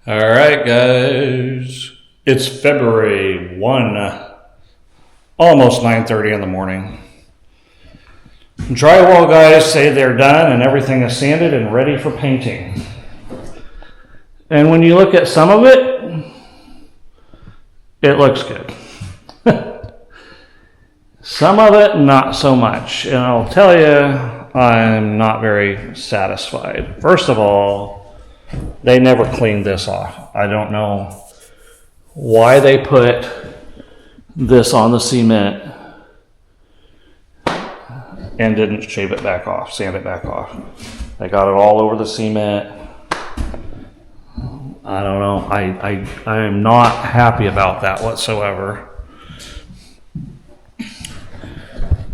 All right, guys. It's February 1, almost 9:30 in the morning. Drywall guys say they're done and everything is sanded and ready for painting. And when you look at some of it, it looks good. Some of it, not so much. And I'll tell you, I'm not very satisfied. First of all, they never cleaned this off. I don't know why they put this on the cement and didn't shave it back off, sand it back off. They got it all over the cement. I don't know. I am not happy about that whatsoever.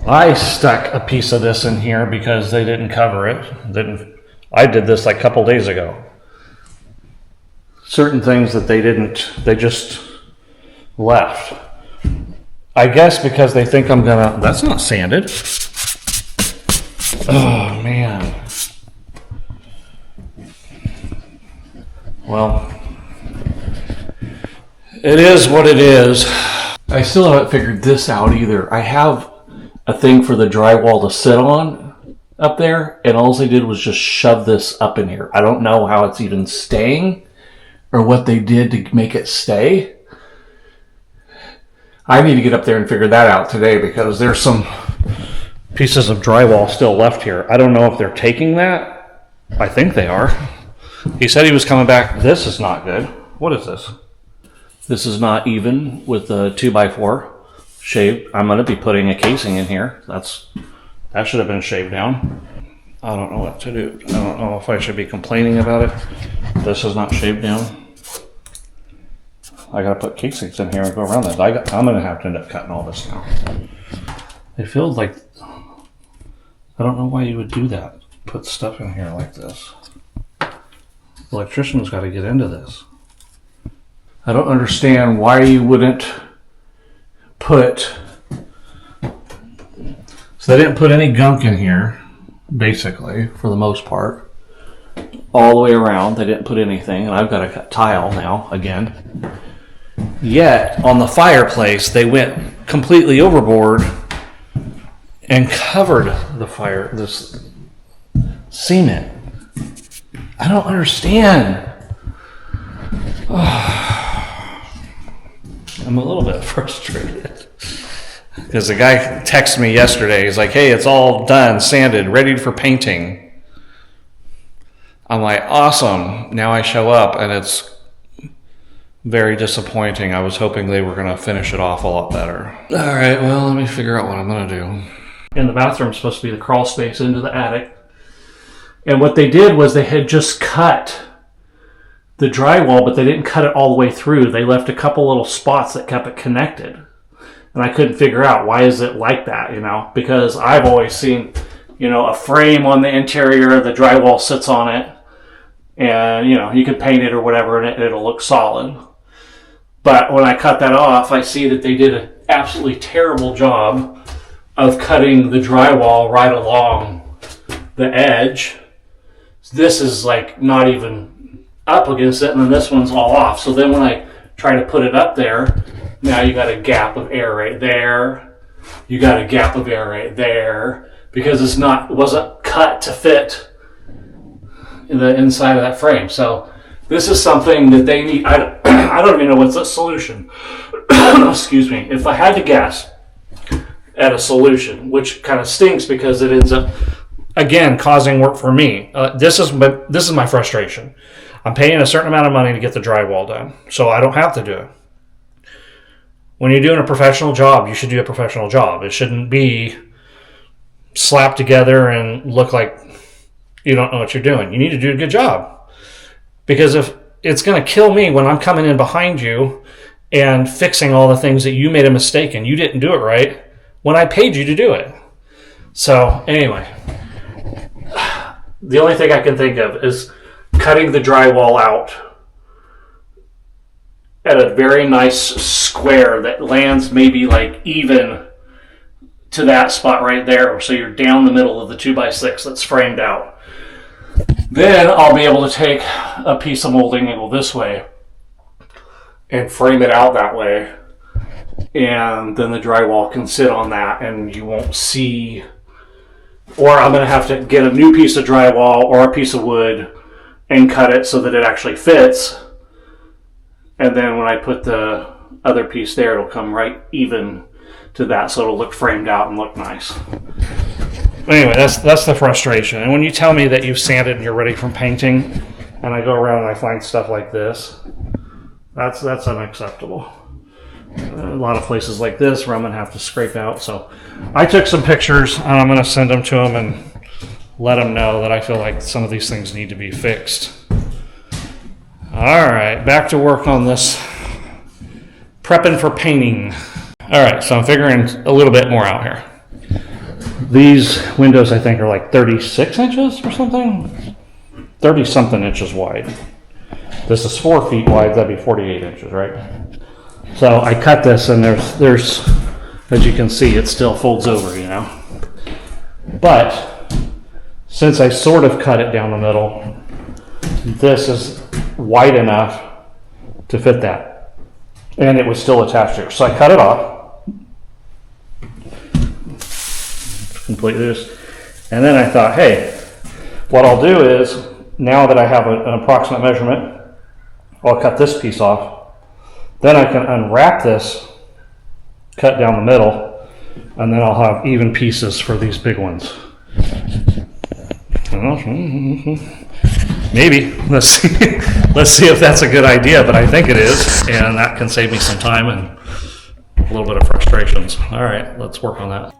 I stuck a piece of this in here because they didn't cover it. I did this like a couple days ago. Certain things that they just left. I guess because they think I'm gonna, that's not sanded. Oh man. Well, it is what it is. I still haven't figured this out either. I have a thing for the drywall to sit on up there, and all they did was just shove this up in here. I don't know how it's even staying or what they did to make it stay. I need to get up there and figure that out today because there's some pieces of drywall still left here. I don't know if they're taking that. I think they are. He said he was coming back. This is not good. What is this? This is not even with the 2x4 shaved. I'm going to be putting a casing in here. That should have been shaved down. I don't know what to do. I don't know if I should be complaining about it. This is not shaved down. I got to put casings in here and go around that. I'm going to have to end up cutting all this now. It feels like, I don't know why you would do that. Put stuff in here like this. The electrician's got to get into this. I don't understand why you wouldn't put, so they didn't put any gunk in here, basically, for the most part. All the way around, they didn't put anything, and I've got to cut tile now, again. Yet, on the fireplace, they went completely overboard and covered this cement. I don't understand. I'm a little bit frustrated because the guy texted me yesterday. He's like, hey, it's all done, sanded, ready for painting. I'm like, awesome. Now I show up and it's very disappointing. I was hoping they were going to finish it off a lot better. All right, well, let me figure out what I'm going to do. And the bathroom's supposed to be the crawl space into the attic. And what they did was they had just cut the drywall, but they didn't cut it all the way through. They left a couple little spots that kept it connected. And I couldn't figure out why is it like that, because I've always seen, a frame on the interior, the drywall sits on it, and, you can paint it or whatever, and it'll look solid. But when I cut that off, I see that they did an absolutely terrible job of cutting the drywall right along the edge. This is like not even up against it, and then this one's all off. So then when I try to put it up there, now you got a gap of air right there. You got a gap of air right there because it wasn't cut to fit in the inside of that frame. So this is something that they need. I don't even know what's the solution. Excuse me. If I had to guess at a solution, which kind of stinks because it ends up, again, causing work for me. This is my frustration. I'm paying a certain amount of money to get the drywall done, so I don't have to do it. When you're doing a professional job, you should do a professional job. It shouldn't be slapped together and look like you don't know what you're doing. You need to do a good job. Because if it's going to kill me when I'm coming in behind you and fixing all the things that you made a mistake in. You didn't do it right when I paid you to do it. So anyway, the only thing I can think of is cutting the drywall out at a very nice square that lands maybe like even to that spot right there. So you're down the middle of the 2x6 that's framed out. Then I'll be able to take a piece of molding and go this way and frame it out that way. And then the drywall can sit on that and you won't see, or I'm going to have to get a new piece of drywall or a piece of wood and cut it so that it actually fits. And then when I put the other piece there, it'll come right even to that, so it'll look framed out and look nice. Anyway, that's the frustration. And when you tell me that you've sanded and you're ready for painting, and I go around and I find stuff like this, that's unacceptable. A lot of places like this where I'm going to have to scrape out. So I took some pictures and I'm going to send them to them and let them know that I feel like some of these things need to be fixed. All right, back to work on this, prepping for painting. All right, so I'm figuring a little bit more out here. These windows, I think, are like 36 inches or something. 30 something inches wide. This is 4 feet wide, that'd be 48 inches, right? So I cut this and there's, as you can see, it still folds over, you know. But since I sort of cut it down the middle, this is wide enough to fit that. And it was still attached here. So I cut it off. Completely this. And then I thought, hey, what I'll do is, now that I have an approximate measurement, I'll cut this piece off. Then I can unwrap this, cut down the middle, and then I'll have even pieces for these big ones. Maybe. Let's see. Let's see if that's a good idea, but I think it is, and that can save me some time and a little bit of frustrations. All right, let's work on that.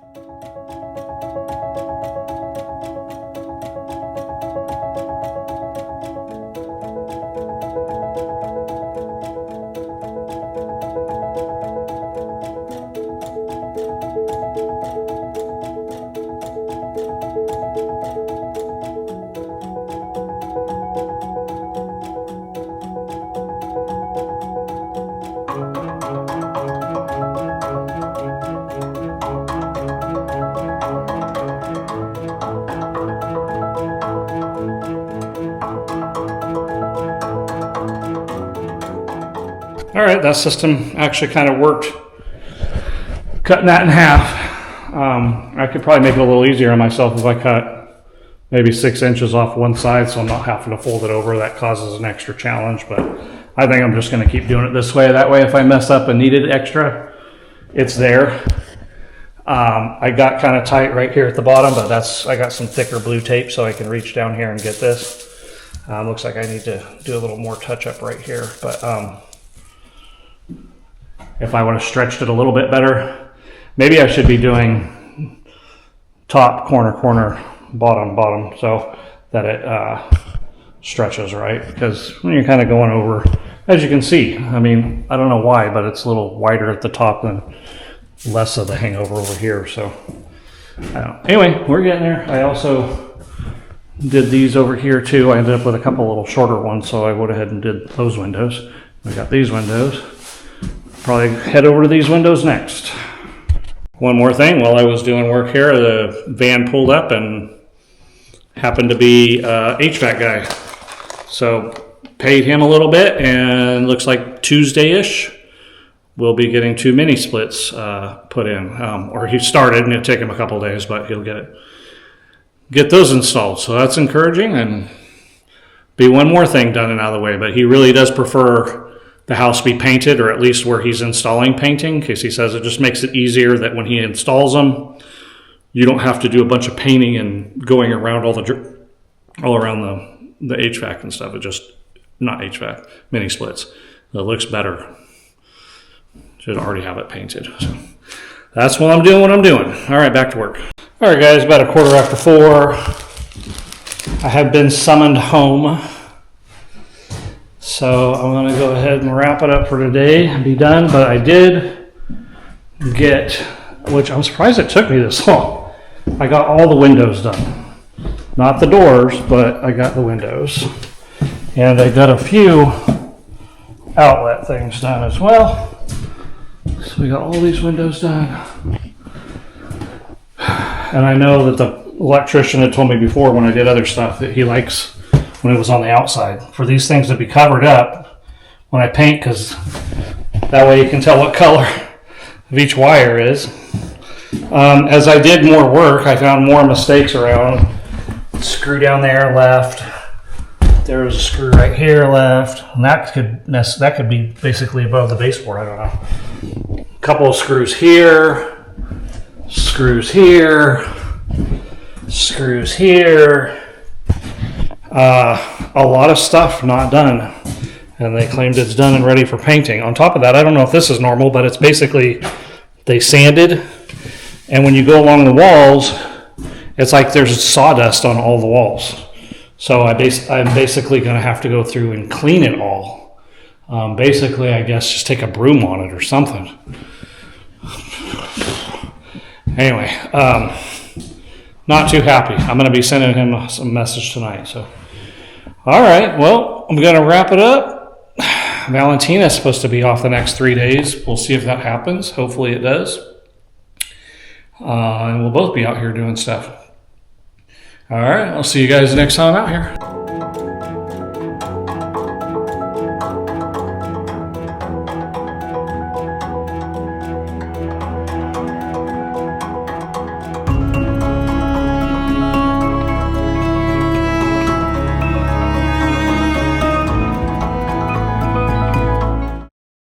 All right, that system actually kind of worked. Cutting that in half. I could probably make it a little easier on myself if I cut maybe 6 inches off one side, so I'm not having to fold it over. That causes an extra challenge, but I think I'm just going to keep doing it this way. That way, if I mess up and needed extra, it's there. I got kind of tight right here at the bottom, but I got some thicker blue tape so I can reach down here and get this. Looks like I need to do a little more touch up right here, but if I would have stretched it a little bit better, maybe I should be doing top, corner, bottom, so that it stretches right. Because when you're kind of going over, as you can see, I mean, I don't know why, but it's a little wider at the top and less of the hangover over here. So anyway, we're getting there. I also did these over here too. I ended up with a couple little shorter ones, so I went ahead and did those windows. I got these windows. Probably head over to these windows next. One more thing, while I was doing work here, the van pulled up and happened to be HVAC guy. So paid him a little bit, and looks like Tuesday-ish we'll be getting 2 mini splits put in. Or he started, and it'll take him a couple of days, but he'll get those installed. So that's encouraging, and be one more thing done and out of the way. But he really does prefer the house be painted, or at least where he's installing painting, because he says it just makes it easier that when he installs them, you don't have to do a bunch of painting and going around all around the HVAC and stuff. It just, not HVAC, mini splits. It looks better. Should already have it painted. So that's what I'm doing. All right, back to work. All right, guys, about 4:15. I have been summoned home. So I'm going to go ahead and wrap it up for today and be done. But I did get, which I'm surprised it took me this long, I got all the windows done. Not the doors, but I got the windows. And I got a few outlet things done as well. So we got all these windows done. And I know that the electrician had told me before when I did other stuff that he likes when it was on the outside. For these things to be covered up when I paint, because that way you can tell what color of each wire is. As I did more work, I found more mistakes around. Screw down there left. There was a screw right here left, and that could be basically above the baseboard. I don't know. A couple of screws here, screws here, screws here. A lot of stuff not done, and they claimed it's done and ready for painting. On top of that, I don't know if this is normal, but it's basically they sanded, and when you go along the walls, it's like there's sawdust on all the walls. So I'm basically going to have to go through and clean it all. Basically, I guess just take a broom on it or something. Anyway, not too happy. I'm going to be sending him a message tonight. So, all right, well, I'm going to wrap it up. Valentina's supposed to be off the next 3 days. We'll see if that happens. Hopefully it does. And we'll both be out here doing stuff. All right, I'll see you guys next time out here.